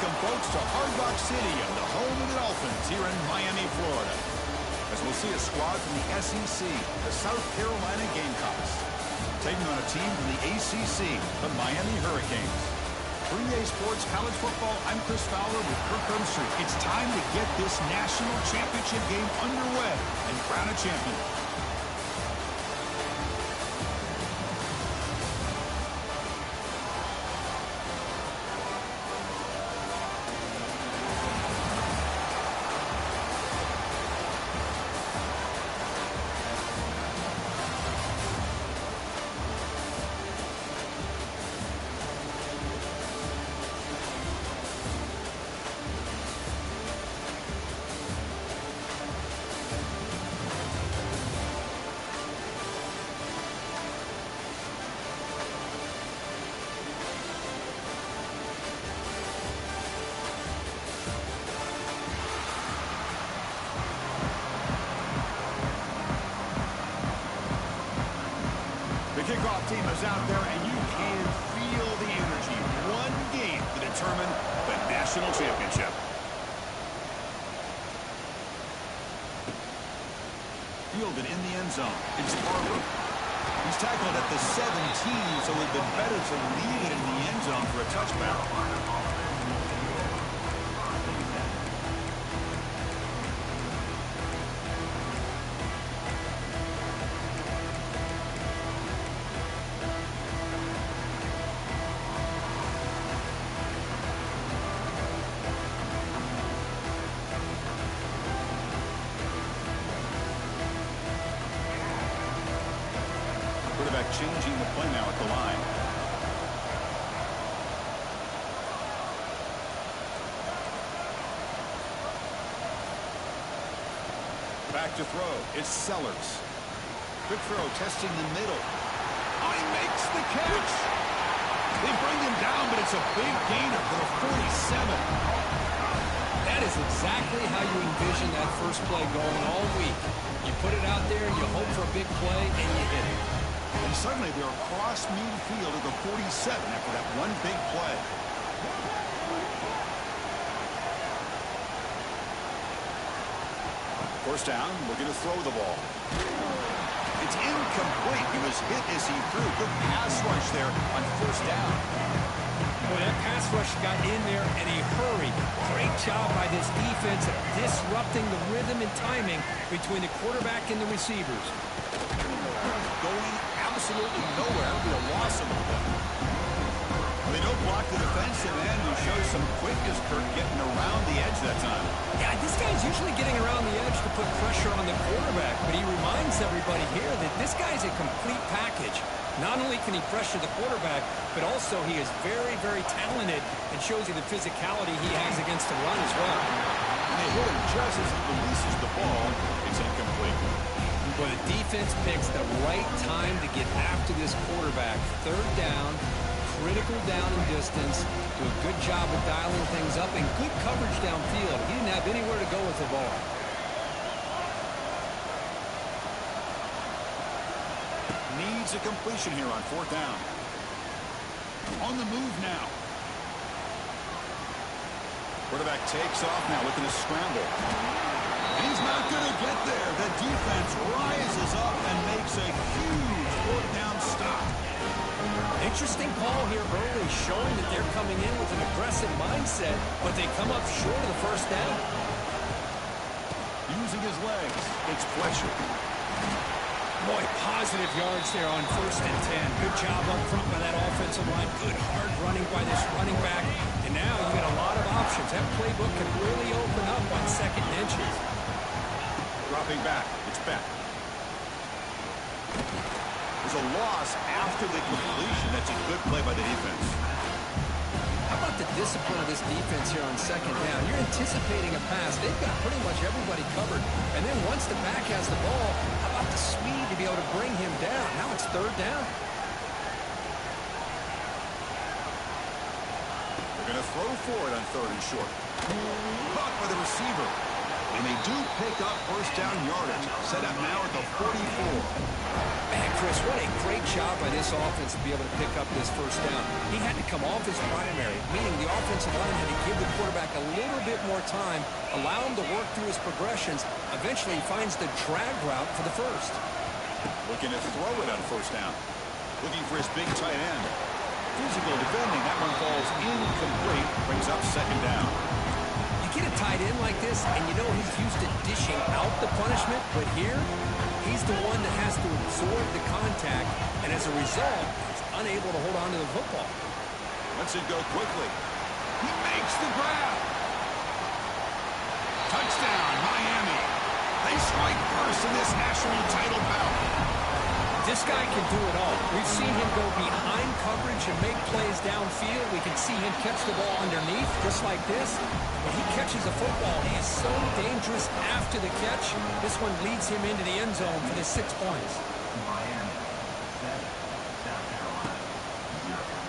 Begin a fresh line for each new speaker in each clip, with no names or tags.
Welcome, folks, to Hard Rock City and the home of the Dolphins here in Miami, Florida. As we'll see a squad from the SEC, the South Carolina Gamecocks, taking on a team from the ACC, the Miami Hurricanes. For EA Sports College Football, I'm Chris Fowler with Kirk Herbstreit. It's time to get this national championship game underway and crown a champion. The kickoff team is out there, and you can feel the energy. One game to determine the national championship. Fielded in the end zone. It's Barber. He's tackled at the 17, so it would have been better to leave it in the end zone for a touchdown. Quarterback changing the play now at the line. Back to throw. It's Sellers. Quick throw, testing the middle. Oh, he makes the catch. They bring him down, but it's a big gainer for the 47.
That is exactly how you envision that first play going all week. You put it out there, you hope for a big play, and you hit it.
And suddenly they're across midfield at the 47 after that one big play. First down, looking to throw the ball. It's incomplete. He was hit as he threw. Good pass rush there on first down.
Boy, that pass rush got in there in a hurry. Great job by this defense of disrupting the rhythm and timing between the quarterback and the receivers.
Going absolutely nowhere. It'll be a loss of a bit. They don't block the defensive end, who shows some quickness, Kirk, getting around the edge that time.
Yeah, this guy's usually getting around the edge to put pressure on the quarterback, but he reminds everybody here that this guy's a complete package. Not only can he pressure the quarterback, but also he is very, very talented and shows you the physicality he has against the run as well.
And they hit him just as he releases the ball. It's incomplete.
But the defense picks the right time to get after this quarterback. Third down, critical down and distance. Do a good job of dialing things up and good coverage downfield. He didn't have anywhere to go with the ball.
Needs a completion here on fourth down. On the move now. Quarterback takes off now, looking to scramble. And he's not going to get there. The defense rises up and makes a huge fourth down stop.
Interesting call here early, showing that they're coming in with an aggressive mindset, but they come up short of the first down.
Using his legs, it's Fletcher.
Boy, positive yards there on first and 10. Good job up front by that offensive line. Good hard running by this running back. And now you got a lot of options. That playbook can really open up on second inches.
Dropping back, it's Beck. There's a loss after the completion. That's a good play by the defense.
How about the discipline of this defense here on second down? You're anticipating a pass. They've got pretty much everybody covered. And then once the back has the ball, how about the speed to be able to bring him down? Now it's third down.
They're going to throw for it on third and short. Caught by the receiver. And they do pick up first down yardage. Set up now at the 44.
Man, Chris, what a great job by this offense to be able to pick up this first down. He had to come off his primary, meaning the offensive line had to give the quarterback a little bit more time, allow him to work through his progressions. Eventually, he finds the drag route for the first.
Looking to throw it on first down. Looking for his big tight end. Physical defending. That one falls incomplete. Brings up second down.
Get a tight end like this, and you know he's used to dishing out the punishment, but here, he's the one that has to absorb the contact, and as a result, he's unable to hold on to the football.
Lets it go quickly. He makes the grab. Touchdown, Miami. They strike first in this national title bout.
This guy can do it all. We've seen him go behind coverage and make plays downfield. We can see him catch the ball underneath, just like this. When he catches a football, he is so dangerous after the catch. This one leads him into the end zone for the 6 points.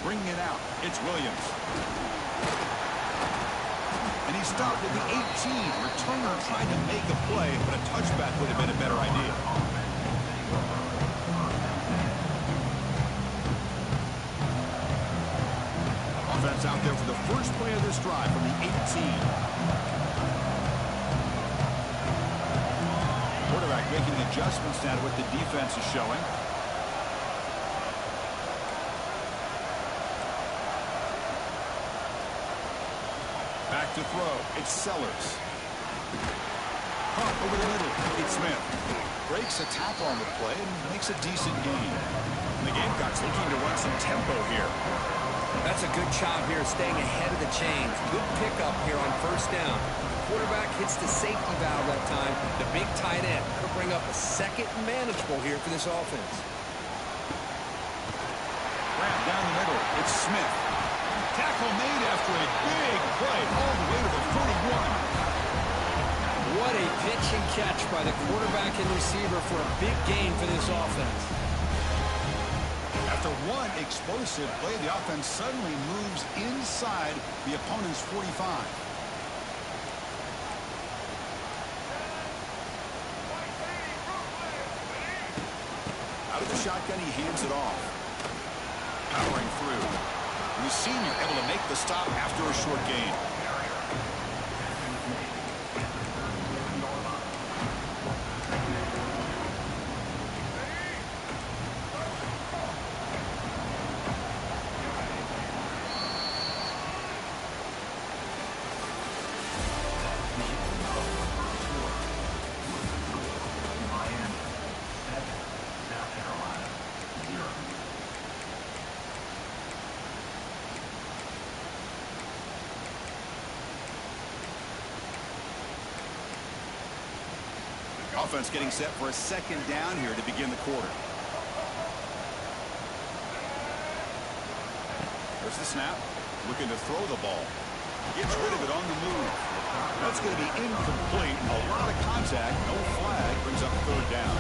Bringing it out, it's Williams. And he stopped at the 18. Returner tried to make a play, but a touchback would have been a better idea. Offense out there for the first play of this drive from the 18. Quarterback making adjustments now to what the defense is showing. Back to throw. It's Sellers. Pump over the middle. It's Smith. Breaks a tackle on the play and makes a decent gain. And the Gamecocks looking to run some tempo here.
That's a good job here, staying ahead of the chains. Good pickup here on first down. The quarterback hits the safety valve that time. The big tight end will bring up a second manageable here for this offense.
Grab down the middle. It's Smith. Tackle made after a big play all the way to the 41.
What a pitch and catch by the quarterback and receiver for a big gain for this offense.
After one explosive play, the offense suddenly moves inside the opponent's 45. Out of the shotgun, he hands it off. Powering through. The senior able to make the stop after a short gain. Offense getting set for a second down here to begin the quarter. There's the snap. Looking to throw the ball. Gets rid of it on the move. That's going to be incomplete. A lot of contact. No flag. Brings up third down.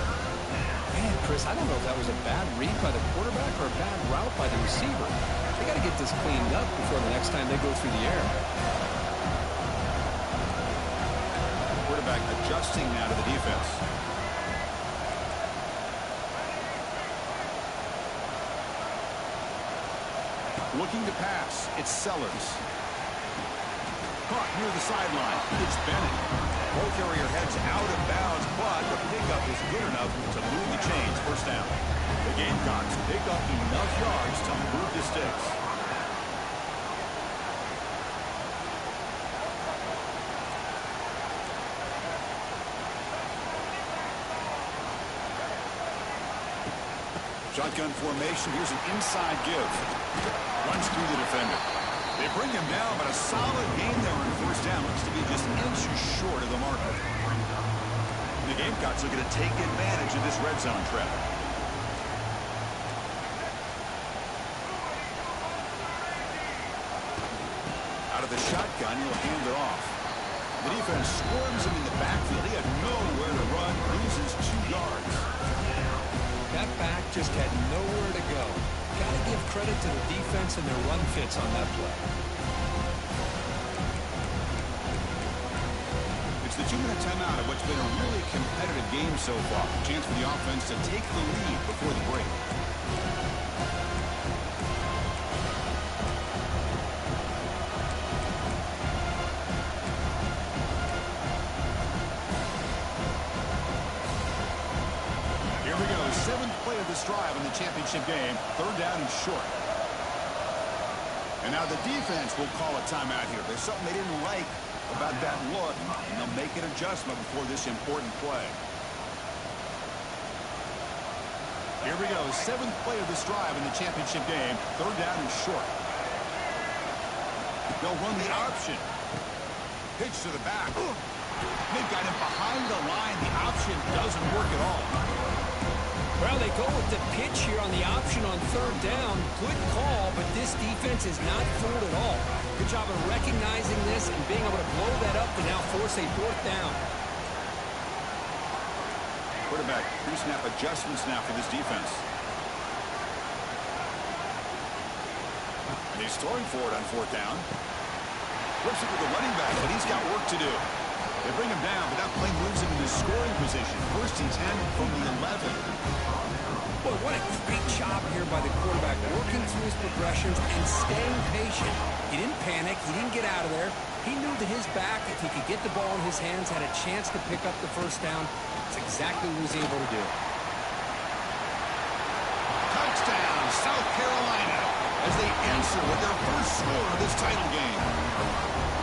Man, Chris, I don't know if that was a bad read by the quarterback or a bad route by the receiver. They got to get this cleaned up before the next time they go through the air.
Quarterback adjusting now to the defense. Looking to pass. It's Sellers. Caught near the sideline. It's Bennett. Ball carrier heads out of bounds, but the pickup is good enough to move the chains. First down. The Gamecocks pick up enough yards to move the sticks. Shotgun formation. Here's an inside give. Runs through the defender. They bring him down, but a solid gain there on first down. Looks to be just inches short of the marker. The Gamecocks looking to take advantage of this red zone trap. Out of the shotgun, he'll hand it off. The defense swarms him in the backfield. He had nowhere to run. Loses 2 yards.
That back just had nowhere to go. Got to give credit to the defense and their run fits on that play.
It's It's the 2-minute timeout of what's been a really competitive game so far. Chance for the offense to take the lead before the break. Here we go. 7th play of this drive in the championship game. 3rd down and short. And now the defense will call a timeout here. There's something they didn't like about that look, and they'll make an adjustment before this important play. Here we go. 7th play of this drive in the championship game. 3rd down and short. They'll run the option. Pitch to the back. They've got him behind the line. The option doesn't work at all.
Well, they go with the pitch here on the option on 3rd down. Good call, but this defense is not fooled at all. Good job of recognizing this and being able to blow that up to now force a 4th down.
Quarterback pre-snap adjustments now for this defense. And he's throwing for it on 4th down. Flips it to the running back, but he's got work to do. They bring him down, but that play moves him into scoring position. 1st and 10 from the 11.
Boy, what a great job here by the quarterback, working through his progressions and staying patient. He didn't panic. He didn't get out of there. He knew that his back, if he could get the ball in his hands, had a chance to pick up the 1st down. That's exactly what he was able to do.
Touchdown, South Carolina, as they answer with their first score of this title game.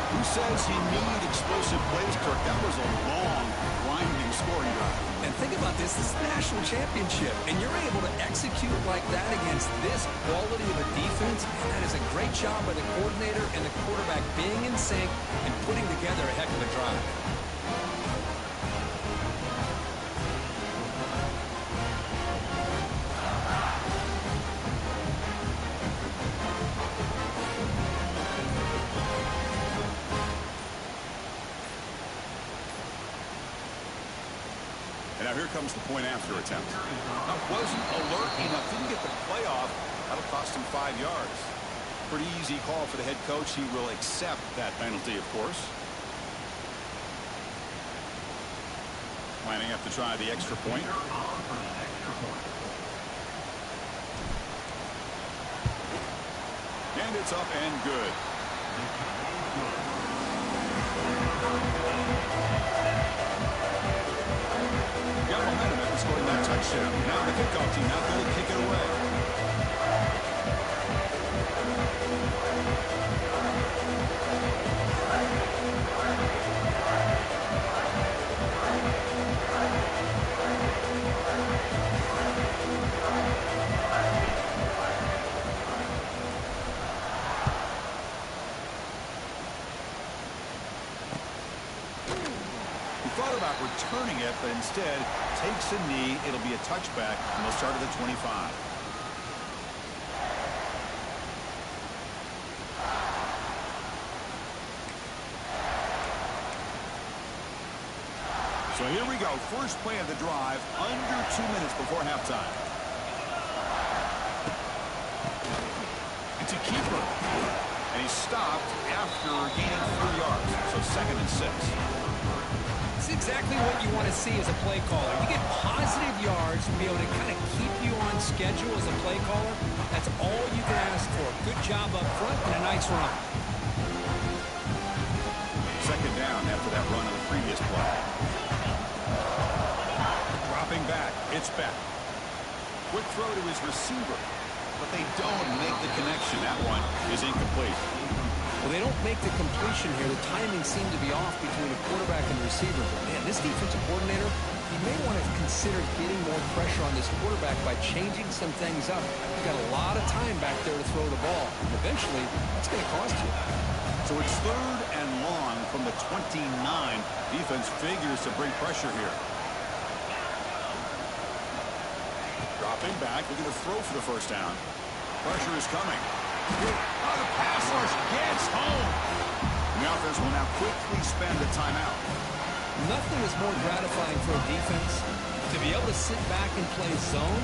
Who says he needed explosive plays, Kirk? That was a long, winding scoring drive.
And think about this is the national championship, and you're able to execute like that against this quality of a defense, and that is a great job by the coordinator and the quarterback being in sync and putting together a heck of a drive.
And now here comes the point after attempt. Wasn't alert enough, didn't get the play off. That'll cost him 5 yards. Pretty easy call for the head coach. He will accept that penalty, of course. Lining up to try the extra point. And it's up and good. Got momentum after scoring that touchdown. Now the kickoff team out there to kick it away. Thought about returning it, but instead takes a knee. It'll be a touchback, and they'll start at the 25. So here we go. First play of the drive, under 2 minutes before halftime. It's a keeper. And he's stopped after gaining 3 yards. So 2nd and 6.
It's exactly what you want to see as a play caller. You get positive yards to be able to kind of keep you on schedule as a play caller. That's all you can ask for. Good job up front and a nice run.
2nd down after that run on the previous play. Dropping back. It's back. Quick throw to his receiver. But they don't make the connection. That one is incomplete.
Well, they don't make the completion here. The timing seemed to be off between a quarterback and receiver. But, man, this defensive coordinator, he may want to consider getting more pressure on this quarterback by changing some things up. You've got a lot of time back there to throw the ball. And eventually, that's going to cost you.
So it's 3rd and long from the 29. Defense figures to bring pressure here. Dropping back, looking to throw for the 1st down. Pressure is coming. Oh, the pass rush gets home. And the offense will now quickly spend the timeout.
Nothing is more gratifying for a defense to be able to sit back and play zone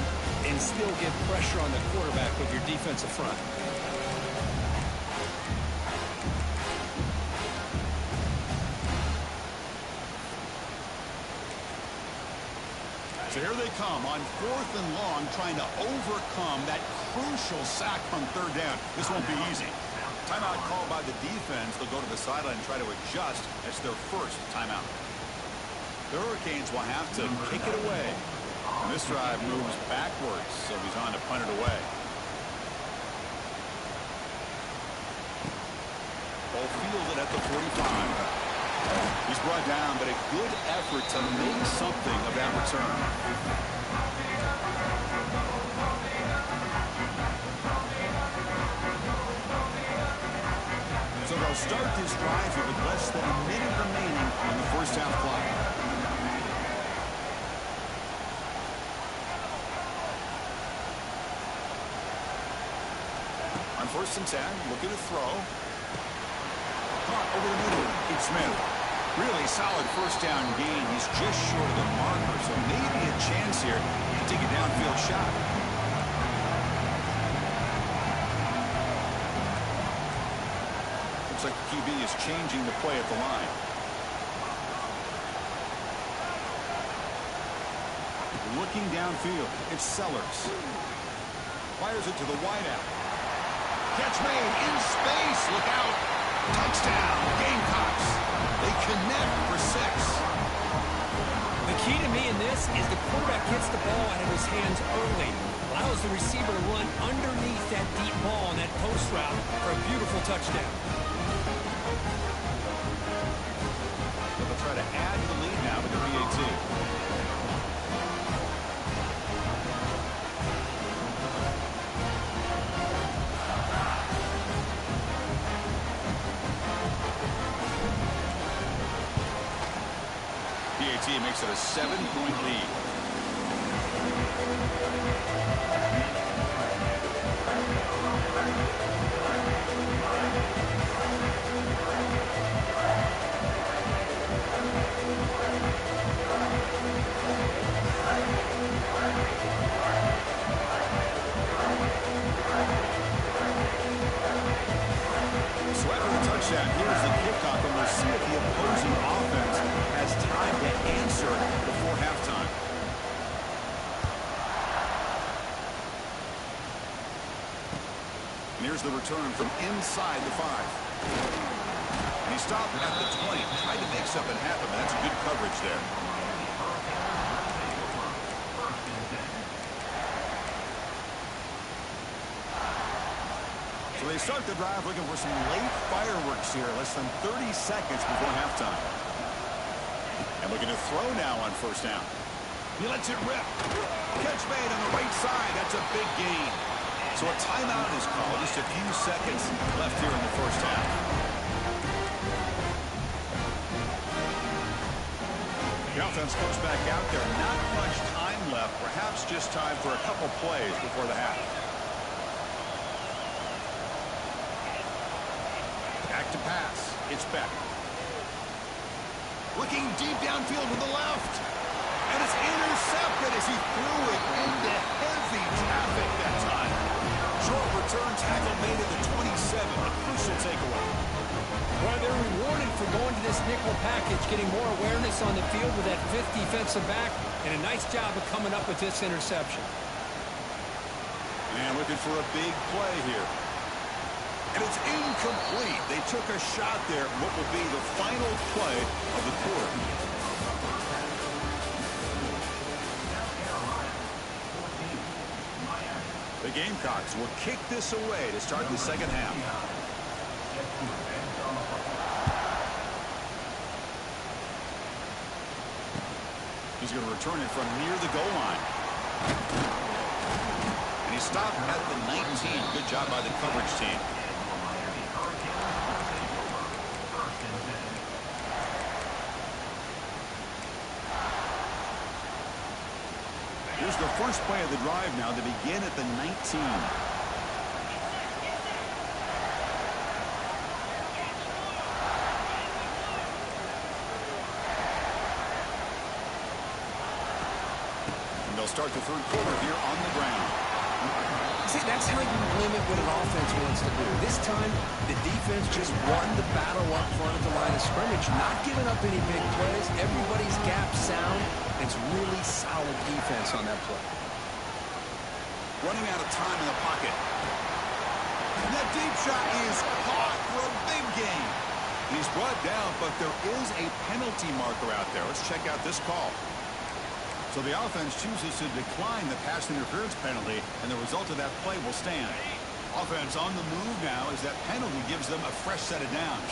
and still get pressure on the quarterback with your defensive front.
they come on 4th and long, trying to overcome that crucial sack on 3rd down. This won't be easy. Timeout called by the defense. They'll go to the sideline and try to adjust. That's their first timeout. The Hurricanes will have to kick it away. And this drive moves backwards, so he's on to punt it away. Ball fielded at the 45. He's brought down, but a good effort to make something of that return. So they'll start this drive here with less than a minute remaining on the first half clock. On 1st and 10, looking to throw. Caught over the middle. It's Smith. Really solid first down gain. He's just short of the marker, so maybe a chance here to take a downfield shot. Looks like the QB is changing the play at the line. Looking downfield, it's Sellers. Fires it to the wideout. Catch made in space. Look out. Touchdown, Gamecocks. They connect for 6.
The key to me in this is the quarterback gets the ball out of his hands early, allows the receiver to run underneath that deep ball on that post route for a beautiful touchdown.
They'll try to add the lead now with the PAT. PAT makes it a 7-point lead. So after the touchdown, here's the kickoff, and we'll see if the opposing offense has time to answer before halftime. And here's the return from inside the 5. And he stopped at the 20. Tried to make something happen, but that's good coverage there. So they start the drive looking for some late fireworks here, less than 30 seconds before halftime. And looking to throw now on 1st down. He lets it rip. Catch made on the right side. That's a big gain. So a timeout is called. Just a few seconds left here in the first half. The offense comes back out there. Not much time left. Perhaps just time for a couple plays before the half. Back to pass. It's Beck. Looking deep downfield to the left. And it's intercepted as he threw it into heavy traffic that time. Short return tackle made at the 27. A crucial takeaway.
Well, they're rewarded for going to this nickel package, getting more awareness on the field with that 5th defensive back, and a nice job of coming up with this interception.
And looking for a big play here. And it's incomplete. They took a shot there. What will be the final play of the quarter. The Gamecocks will kick this away to start the second half. He's going to return it from near the goal line. And he stopped at the 19. Good job by the coverage team. Here's the first play of the drive now to begin at the 19. And they'll start the third quarter here on the ground.
See, that's how you limit what an offense wants to do. This time, the defense just won the battle up front at the line of scrimmage, not giving up any big plays. Everybody's gap sound. It's really solid defense on that play.
Running out of time in the pocket. And that deep shot is caught for a big gain. He's brought down, but there is a penalty marker out there. Let's check out this call. So the offense chooses to decline the pass interference penalty, and the result of that play will stand. Offense on the move now as that penalty gives them a fresh set of downs.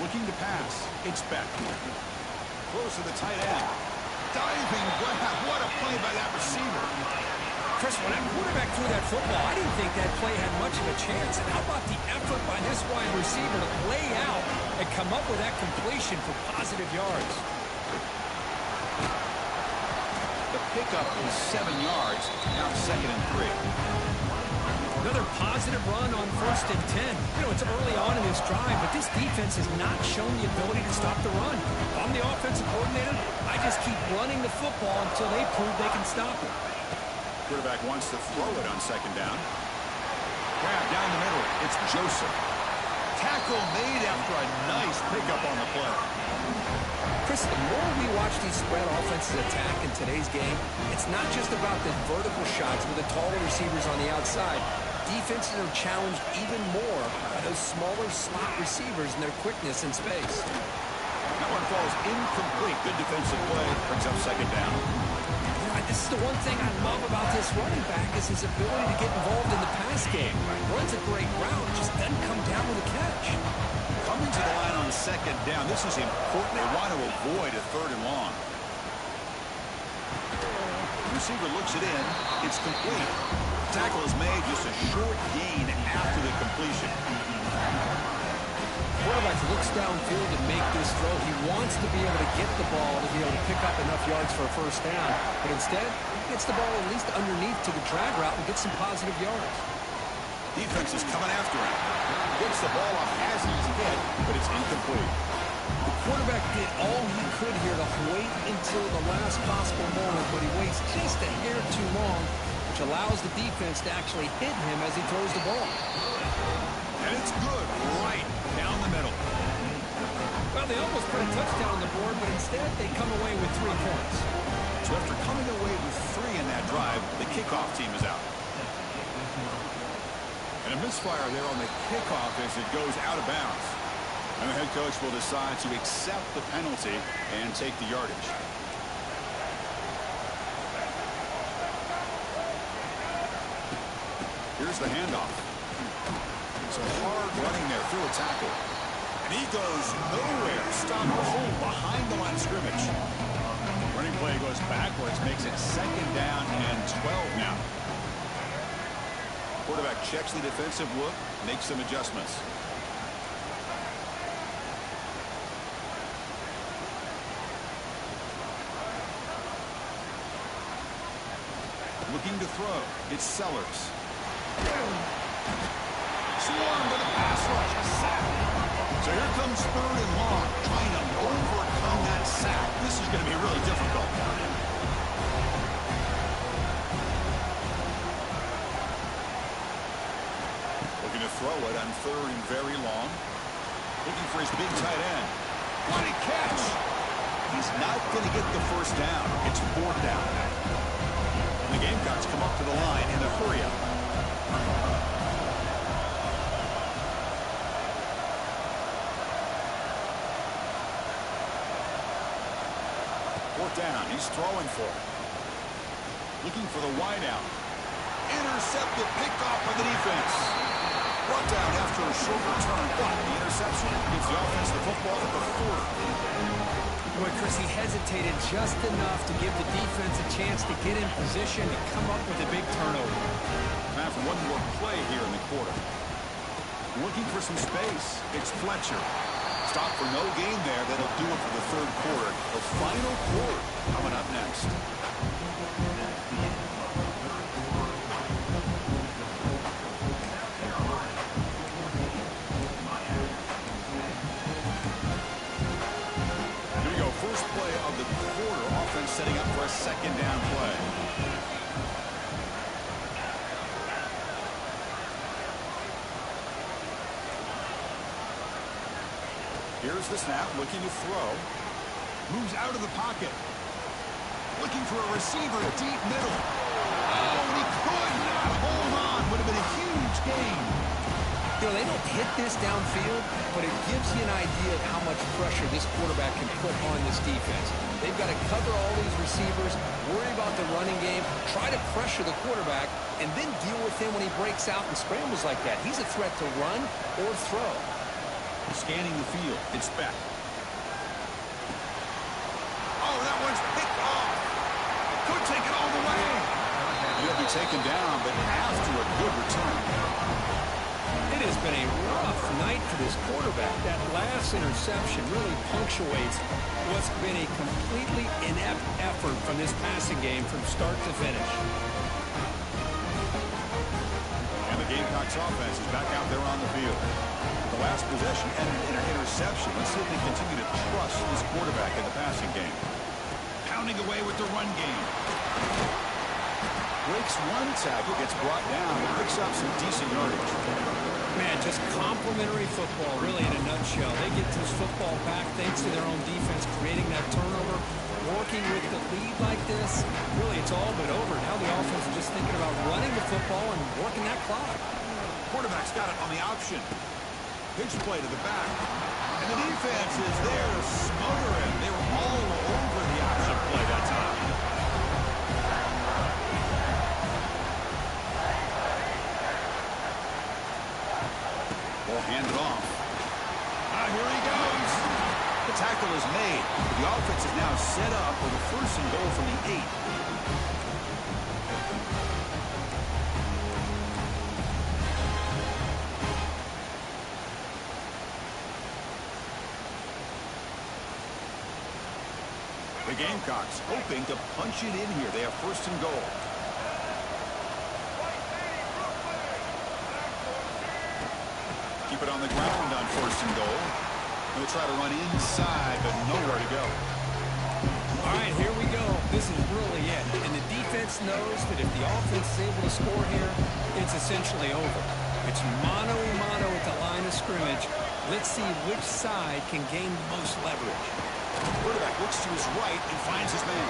Looking to pass. It's Beck. Close to the tight end. Diving grab. What a play by that receiver.
Chris, when that quarterback threw that football, I didn't think that play had much of a chance. And how about the effort by this wide receiver to lay out and come up with that completion for positive yards?
The pickup is 7 yards. Now 2nd and 3.
Another positive run on 1st and 10. You know, it's early on in this drive, but this defense has not shown the ability to stop the run. If I'm the offensive coordinator, I just keep running the football until they prove they can stop it.
Quarterback wants to throw it on 2nd down. Grab down the middle. It's Joseph. Tackle made after a nice pickup on the play.
Chris, the more we watch these spread offenses attack in today's game, it's not just about the vertical shots with the taller receivers on the outside. Defenses are challenged even more by those smaller slot receivers and their quickness in space.
That one falls incomplete. Good defensive play. Brings up 2nd down.
This is the one thing I love about this running back is his ability to get involved in the pass game. Runs a great route, just doesn't come down with a catch.
Coming to the line on 2nd down. This is important. They want to avoid a 3rd and long. The receiver looks it in. It's complete. Tackle is made, just a short gain after the completion.
Quarterback looks downfield to make this throw. He wants to be able to get the ball to be able to pick up enough yards for a 1st down. But instead, he gets the ball at least underneath to the drag route and gets some positive yards.
Defense is coming after him. Gets the ball off as he's hit, but it's incomplete.
The quarterback did all he could here to wait until the last possible moment, but he waits just a hair too long, which allows the defense to actually hit him as he throws the ball.
And it's good, right down the middle.
Well, they almost put a touchdown on the board, but instead they come away with 3 points.
So after coming away with 3 in that drive, the kickoff team is out. And a misfire there on the kickoff as it goes out of bounds. And the head coach will decide to accept the penalty and take the yardage. Here's the handoff. Some hard running there through a tackle. And he goes nowhere. Stop home behind the line of scrimmage. Running play goes backwards, makes it 2nd down and 12 now. Quarterback checks the defensive look, makes some adjustments. Looking to throw. It's Sellers. Swarm with a pass rush. A sack. So here comes 3rd and long, trying to overcome that sack. This is going to be really difficult. Looking to throw it on 3rd and very long. Looking for his big tight end. What a catch! He's not going to get the 1st down. It's 4th down. And the Gamecocks come up to the line in a hurry-up. Down. He's throwing for it. Looking for the wideout. Intercepted, picked off by the defense. Brought down after a short return, but the interception gives the offense the football at the 40.
Boy, Chris, he hesitated just enough to give the defense a chance to get in position and come up with a big turnover.
Time for one more play here in the quarter. Looking for some space. It's Fletcher. Stop for no gain there. That'll do it for the 3rd quarter. The final quarter coming up next. Here we go. First play of the quarter. Offense setting up for a 2nd down play. Here's the snap, looking to throw. Moves out of the pocket. Looking for a receiver deep middle. Oh, and he could not hold on. Would have been a huge gain.
You know, they don't hit this downfield, but it gives you an idea of how much pressure this quarterback can put on this defense. They've got to cover all these receivers, worry about the running game, try to pressure the quarterback, and then deal with him when he breaks out and scrambles like that. He's a threat to run or throw.
Scanning the field. It's back. Oh, that one's picked off. Could take it all the way. He'll be taken down, but after a good return.
It has been a rough night for this quarterback. That last interception really punctuates what's been a completely inept effort from this passing game from start to finish.
And the Gamecocks offense is back out there on the field. The last possession ended in an interception. Let's see if they continue to trust this quarterback in the passing game. Pounding away with the run game. Breaks one tackle, gets brought down, and picks up some decent yardage.
Man, just complimentary football, really, in a nutshell. They get this football back thanks to their own defense, creating that turnover, working with the lead like this. Really, it's all but over. Now the offense is just thinking about running the football and working that clock.
Quarterback's got it on the option. Pitch play to the back. And the defense is there to smother him. They were all over the option play that time. They'll hand it off. Here he goes. The tackle is made. The offense is now set up with a 1st and goal from the 8. The Gamecocks hoping to punch it in here. They have 1st and goal. Keep it on the ground on 1st and goal. They'll try to run inside, but nowhere to go.
All right, here we go. This is really it. And the defense knows that if the offense is able to score here, it's essentially over. It's mano-a-mano at the line of scrimmage. Let's see which side can gain the most leverage.
Quarterback looks to his right and finds his man.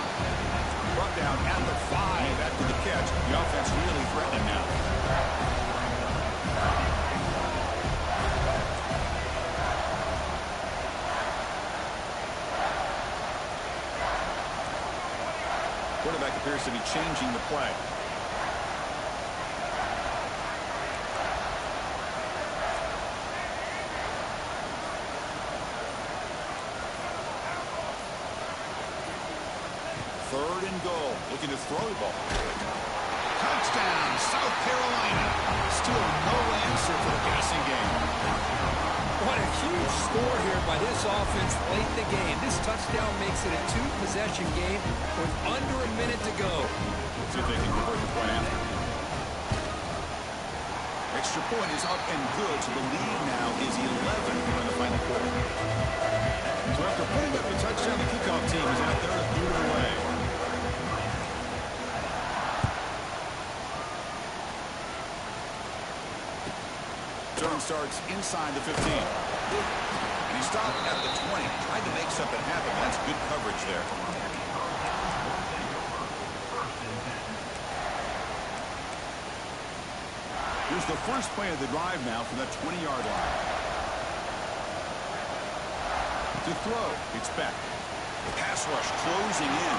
Brought down at the 5 after the catch. The offense really threatening now. Quarterback appears to be changing the play. Third and goal. Looking to throw the ball. Touchdown, South Carolina. Still no answer for the passing game.
What a huge score here by this offense late in the game. This touchdown makes it a 2-possession game with under a minute to go.
See if they can convert the point after. Extra point is up and good, so the lead now is 11 here in the final quarter. So after putting up the touchdown, the kickoff team is out there to boot it away. Turn starts inside the 15. And he stopped at the 20. Tried to make something happen. That's good coverage there. Here's the first play of the drive now from the 20-yard line. To throw, it's back. The pass rush closing in.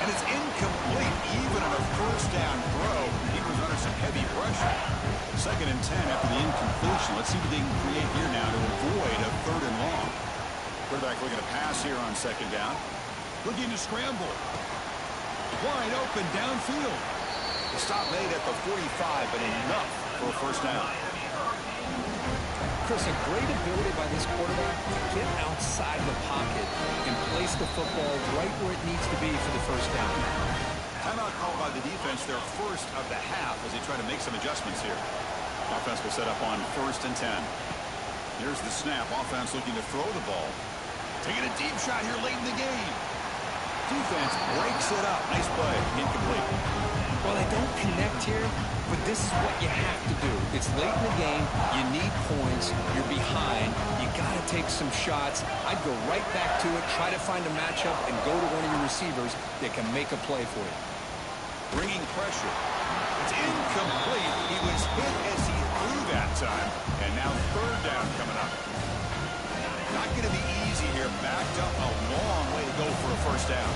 And it's incomplete, even on a 1st down throw. He was under some heavy pressure. 2nd and 10 after the incompletion. Let's see what they can create here now to avoid a 3rd and long. Quarterback looking to pass here on 2nd down. Looking to scramble. Wide open downfield. The stop made at the 45, but enough for a 1st down.
Chris, a great ability by this quarterback to get outside the pocket and place the football right where it needs to be for the 1st down.
Timeout called by the defense, their 1st of the half as they try to make some adjustments here. Offense will set up on 1st and 10. Here's the snap. Offense looking to throw the ball. Taking a deep shot here late in the game. defense breaks it up. Nice play. Incomplete.
Well, they don't connect here, but this is what you have to do. It's late in the game. You need points. You're behind. You got to take some shots. I'd go right back to it, try to find a matchup, and go to one of your receivers that can make a play for you.
Bringing pressure. It's incomplete. He was hit as he threw that time. And now third down coming up. Not going to be easy here. Backed up a long way to go for a first down.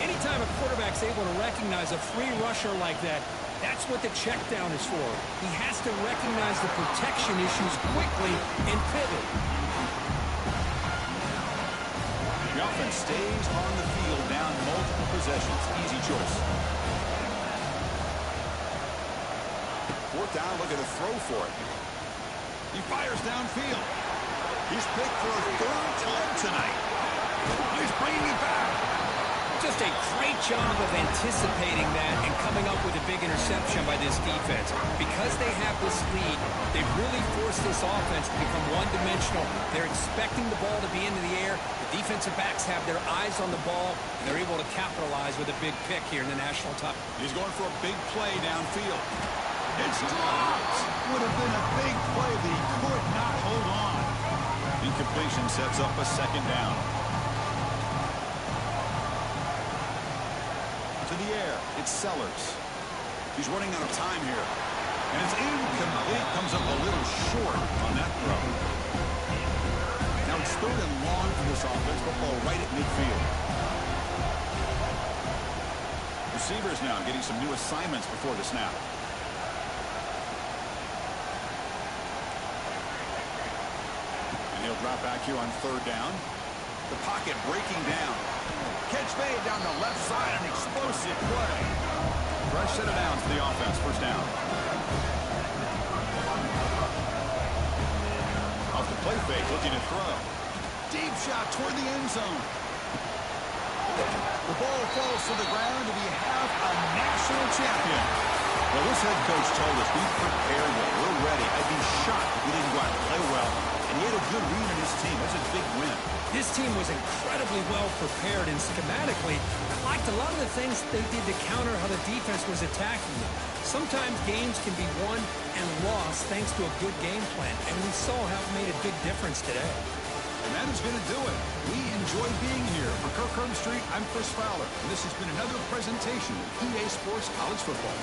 Anytime a quarterback's able to recognize a free rusher like that, that's what the check down is for. He has to recognize the protection issues quickly and pivot.
The offense stays on the field down multiple possessions. Easy choice. Fourth down, looking to throw for it. He fires downfield. He's picked for a third time tonight. He's bringing it back.
Just a great job of anticipating that and coming up with a big interception by this defense. Because they have this lead, they've really forced this offense to become one-dimensional. They're expecting the ball to be into the air. The defensive backs have their eyes on the ball, and they're able to capitalize with a big pick here in the national title.
He's going for a big play downfield. It's dropped. Would have been a big play, but he could not hold on. Incompletion sets up a second down. To the air, it's Sellers. He's running out of time here. And it's incomplete. Comes up a little short on that throw. Now it's third and long for this offense. Football right at midfield. Receivers now getting some new assignments before the snap. And he'll drop back here on third down. The pocket breaking down. Catch made down the left side, an explosive play. Fresh set of downs for the offense, first down. Off the play fake, looking to throw. Deep shot toward the end zone. The ball falls to the ground, and we have a national champion. Well, this head coach told us we prepared well. We're ready. I'd be shocked if we didn't go out and play well. And he had a good read on his team. That's a big win.
This team was incredibly well prepared, and schematically, I liked a lot of the things they did to counter how the defense was attacking them. Sometimes games can be won and lost thanks to a good game plan, and we saw how it made a big difference today.
And that is going to do it. We enjoy being here. For Kirk Herbstreit, I'm Chris Fowler, and this has been another presentation of EA Sports College Football.